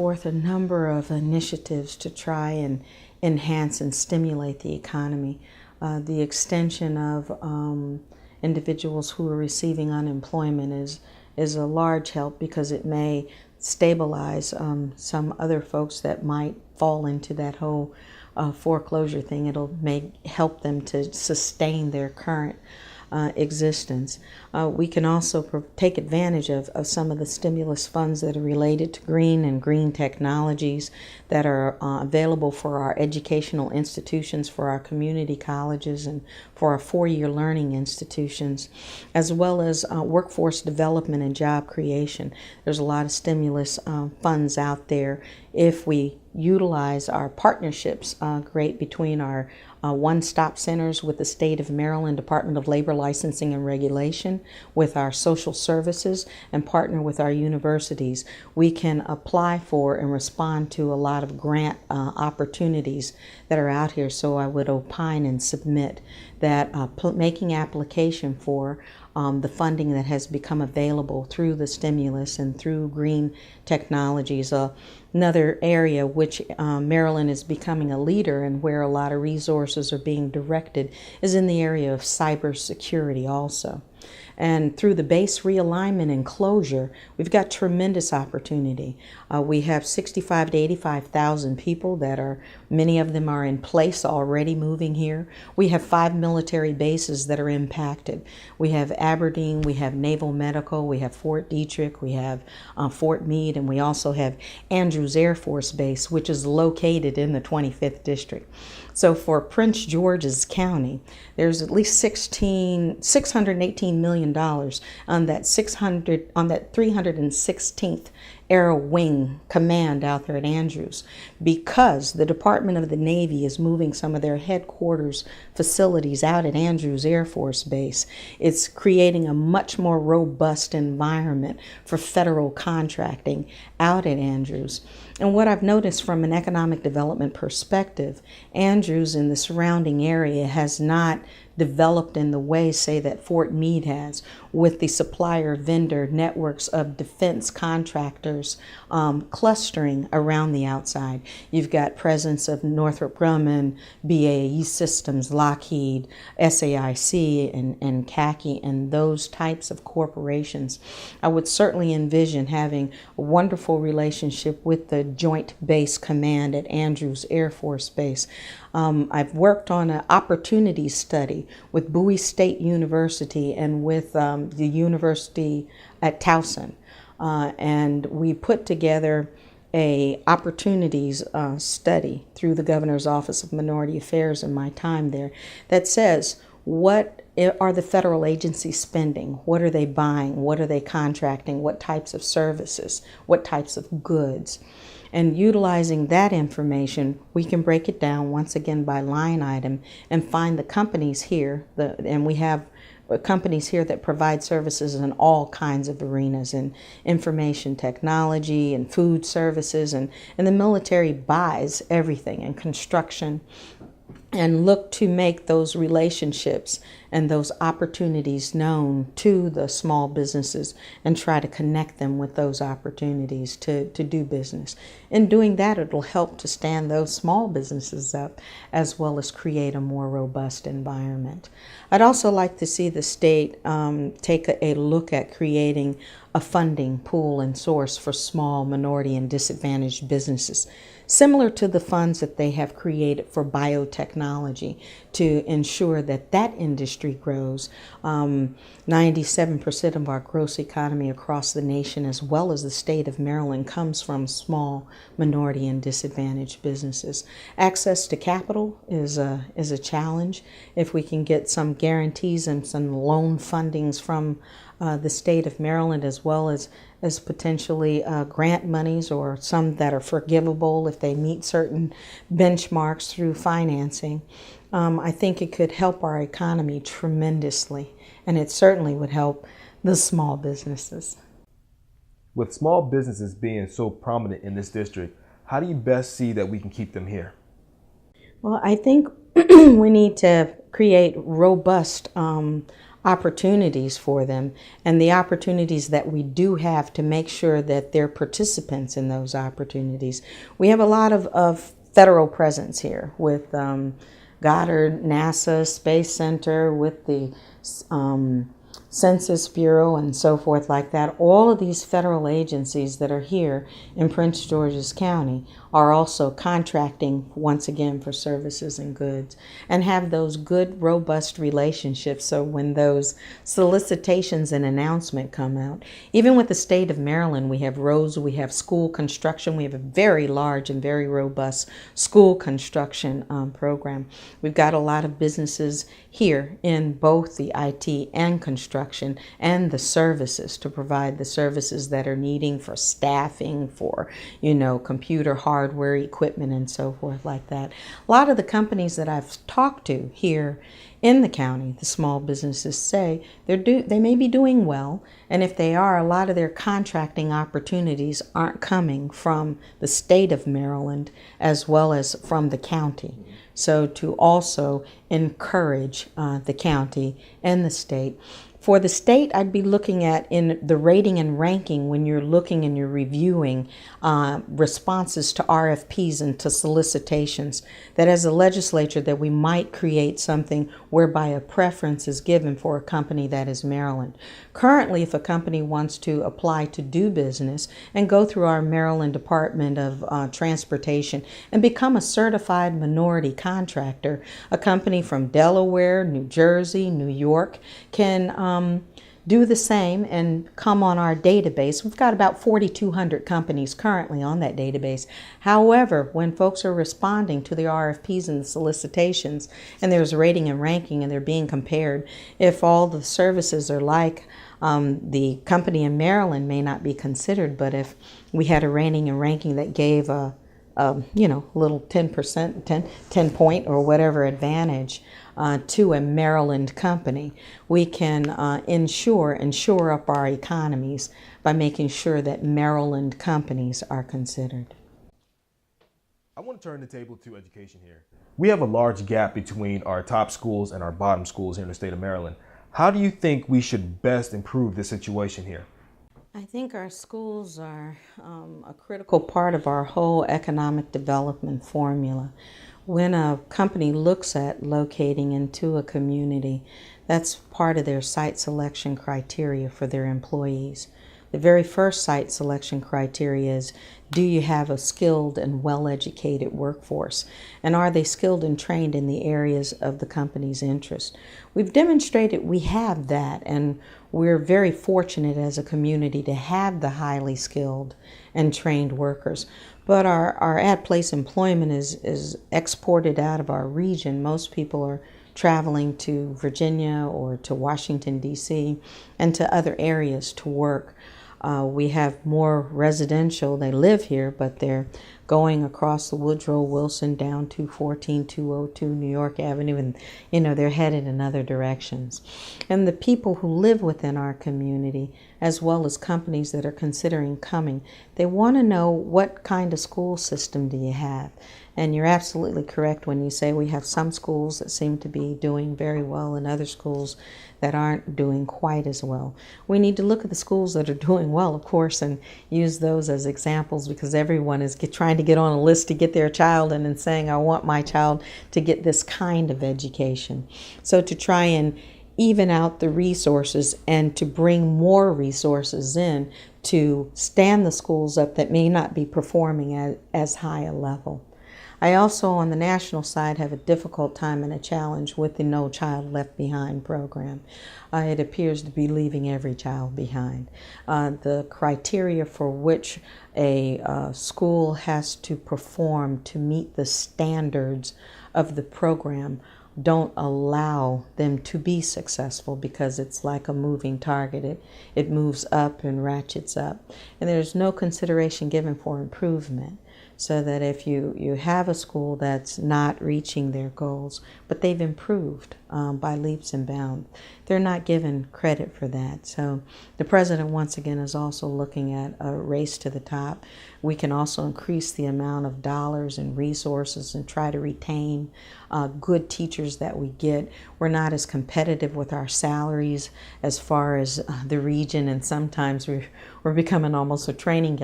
Forth a number of initiatives to try and enhance and stimulate the economy. The extension of individuals who are receiving unemployment is a large help because it may stabilize some other folks that might fall into that whole foreclosure thing. May help them to sustain their current existence. We can also take advantage of some of the stimulus funds that are related to green and green technologies that are available for our educational institutions, for our community colleges, and for our four-year learning institutions, as well as workforce development and job creation. There's a lot of stimulus funds out there if we utilize our partnerships great between our one-stop centers with the State of Maryland Department of Labor Licensing and Regulation, with our social services, and partner with our universities. We can apply for and respond to a lot of grant opportunities that are out here. So I would opine and submit that making application for the funding that has become available through the stimulus and through green technologies. Another area which Maryland is becoming a leader and where a lot of resources are being directed is in the area of cybersecurity also. And through the base realignment and closure, we've got tremendous opportunity. We have 65 to 85,000 people that many of them are in place already moving here. We have 5 military bases that are impacted. We have Aberdeen, we have Naval Medical, we have Fort Detrick, we have Fort Meade, and we also have Andrews Air Force Base, which is located in the 25th District. So for Prince George's County, there's at least $618 million on that 316th Aero Wing Command out there at Andrews, because the Department of the Navy is moving some of their headquarters facilities out at Andrews Air Force Base. It's creating a much more robust environment for federal contracting out at Andrews. And what I've noticed from an economic development perspective, Andrews and the surrounding area has not developed in the way, say, that Fort Meade has, with the supplier vendor networks of defense contractors clustering around the outside. You've got presence of Northrop Grumman, BAE Systems, Lockheed, SAIC, and CACI, and those types of corporations. I would certainly envision having a wonderful relationship with the Joint Base Command at Andrews Air Force Base. I've worked on an opportunity study with Bowie State University and with the University at Towson. And we put together a opportunities study through the Governor's Office of Minority Affairs in my time there that says, what are the federal agencies spending? What are they buying? What are they contracting? What types of services? What types of goods? And utilizing that information, we can break it down once again by line item and find the companies here, and we have companies here that provide services in all kinds of arenas, in information technology and food services, and the military buys everything, and construction, and look to make those relationships and those opportunities known to the small businesses and try to connect them with those opportunities to do business. In doing that, it'll help to stand those small businesses up as well as create a more robust environment. I'd also like to see the state take a look at creating a funding pool and source for small, minority, and disadvantaged businesses, similar to the funds that they have created for biotechnology to ensure that that industry grows. 97% of our gross economy across the nation, as well as the state of Maryland, comes from small, minority, and disadvantaged businesses. Access to capital is a challenge. If we can get some guarantees and some loan fundings from the state of Maryland, as well as potentially grant monies, or some that are forgivable if they meet certain benchmarks through financing, I think it could help our economy tremendously, and it certainly would help the small businesses. With small businesses being so prominent in this district, how do you best see that we can keep them here? Well, I think we need to create robust opportunities for them, and the opportunities that we do have to make sure that they're participants in those opportunities. We have a lot of federal presence here with Goddard, NASA Space Center, with the Census Bureau and so forth like that. All of these federal agencies that are here in Prince George's County are also contracting once again for services and goods, and have those good, robust relationships. So when those solicitations and announcement come out, even with the state of Maryland, we have roads, we have school construction, we have a very large and very robust school construction program. We've got a lot of businesses here in both the IT and construction and the services to provide the services that are needing for staffing, for, computer hardware, equipment, and so forth like that. A lot of the companies that I've talked to here in the county, the small businesses, say they may be doing well, and if they are, a lot of their contracting opportunities aren't coming from the state of Maryland as well as from the county. So to also encourage the county and the state. For the state, I'd be looking at in the rating and ranking when you're looking and you're reviewing responses to RFPs and to solicitations, that as a legislature that we might create something whereby a preference is given for a company that is Maryland. Currently, if a company wants to apply to do business and go through our Maryland Department of Transportation and become a certified minority contractor, a company from Delaware, New Jersey, New York can do the same and come on our database. We've got about 4,200 companies currently on that database. However, when folks are responding to the RFPs and the solicitations, and there's rating and ranking and they're being compared, if all the services are like the company in Maryland may not be considered, but if we had a rating and ranking that gave a little 10%, 10 point or whatever advantage to a Maryland company, we can ensure up our economies by making sure that Maryland companies are considered. I want to turn the table to education here. We have a large gap between our top schools and our bottom schools here in the state of Maryland. How do you think we should best improve this situation here? I think our schools are a critical part of our whole economic development formula. When a company looks at locating into a community, that's part of their site selection criteria for their employees. The very first site selection criteria is, do you have a skilled and well-educated workforce? And are they skilled and trained in the areas of the company's interest? We've demonstrated we have that, and we're very fortunate as a community to have the highly skilled and trained workers. But our at-place employment is exported out of our region. Most people are traveling to Virginia or to Washington, D.C., and to other areas to work. We have more residential. They live here, but they're going across the Woodrow Wilson down to 14202 New York Avenue, and they're headed in other directions. And the people who live within our community, as well as companies that are considering coming, they want to know, what kind of school system do you have? And you're absolutely correct when you say we have some schools that seem to be doing very well and other schools that aren't doing quite as well. We need to look at the schools that are doing well, of course, and use those as examples, because everyone is trying to get on a list to get their child in and saying, I want my child to get this kind of education. So to try and even out the resources and to bring more resources in to stand the schools up that may not be performing at as high a level. I also, on the national side, have a difficult time and a challenge with the No Child Left Behind program. It appears to be leaving every child behind. The criteria for which a school has to perform to meet the standards of the program don't allow them to be successful, because it's like a moving target. It moves up and ratchets up. And there's no consideration given for improvement. so that if you have a school that's not reaching their goals, but they've improved by leaps and bounds, they're not given credit for that. So the president, once again, is also looking at a race to the top. We can also increase the amount of dollars and resources and try to retain good teachers that we get. We're not as competitive with our salaries as far as the region, and sometimes we're becoming almost a training